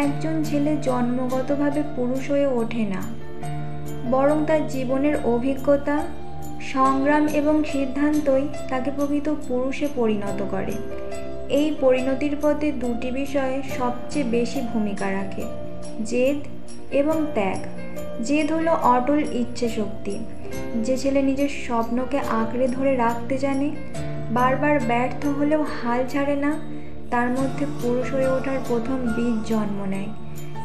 একজন ছেলে জন্মগতভাবে পুরুষ হয়ে ওঠে না, বরং তার জীবনের অভিজ্ঞতা, সংগ্রাম এবং সিদ্ধান্তই তাকে প্রকৃত পুরুষে পরিণত করে। এই পরিণতির পথে দুটি বিষয়ে সবচেয়ে বেশি ভূমিকা রাখে: জেদ এবং ত্যাগ। জেদ হলো অটল ইচ্ছে শক্তি। যে ছেলে নিজের স্বপ্নকে আঁকড়ে ধরে রাখতে জানে, বারবার ব্যর্থ হলেও হাল ছাড়ে না, তার মধ্যে পুরুষ হয়ে ওঠার প্রথম বীজ জন্ম নেয়।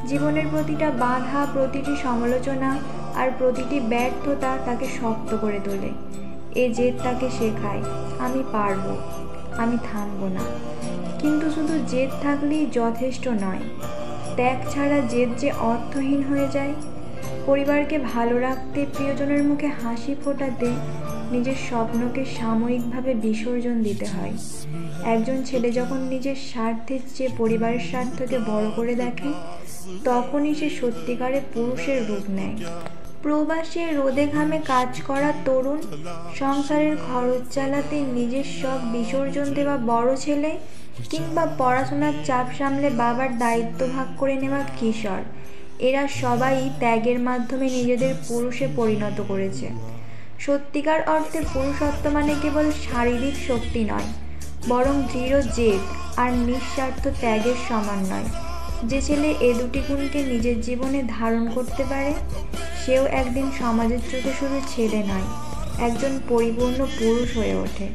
জীবনের প্রতিটা বাধা, প্রতিটি সমালোচনা আর প্রতিটি ব্যর্থতা তাকে শক্ত করে তোলে। এ জেদ তাকে শেখায়, আমি পারবো, আমি থামবো না। কিন্তু শুধু জেদ থাকলেই যথেষ্ট নয়। ত্যাগ ছাড়া জেদ যে অর্থহীন হয়ে যায়। পরিবারকে ভালো রাখতে, প্রিয়জনের মুখে হাসি ফোটাতে নিজের স্বপ্নকে সাময়িকভাবে বিসর্জন দিতে হয়। একজন ছেলে যখন নিজের স্বার্থের চেয়ে পরিবারের স্বার্থকে বড় করে দেখে, তখনই সে সত্যিকারের পুরুষের রূপ নেয়। প্রবাসে রোদে ঘামে কাজ করা তরুণ, সংসারের খরচ চালাতে নিজের সব বিসর্জন দেওয়া বড় ছেলে, কিংবা পড়াশোনার চাপ সামলে বাবার দায়িত্ব ভাগ করে নেওয়া কিশোর, এরা সবাই ত্যাগের মাধ্যমে নিজেদের পুরুষে পরিণত করেছে। সত্যিকার অর্থে পুরুষত্ব মানে কেবল শারীরিক শক্তি নয়, বরং দৃঢ় জেদ আর নিঃস্বার্থ ত্যাগের সমন্বয়। যে ছেলে এ দুটি গুণকে নিজের জীবনে ধারণ করতে পারে, সেও একদিন সমাজের চোখে শুধু ছেলে নয়, একজন পরিপূর্ণ পুরুষ হয়ে ওঠে।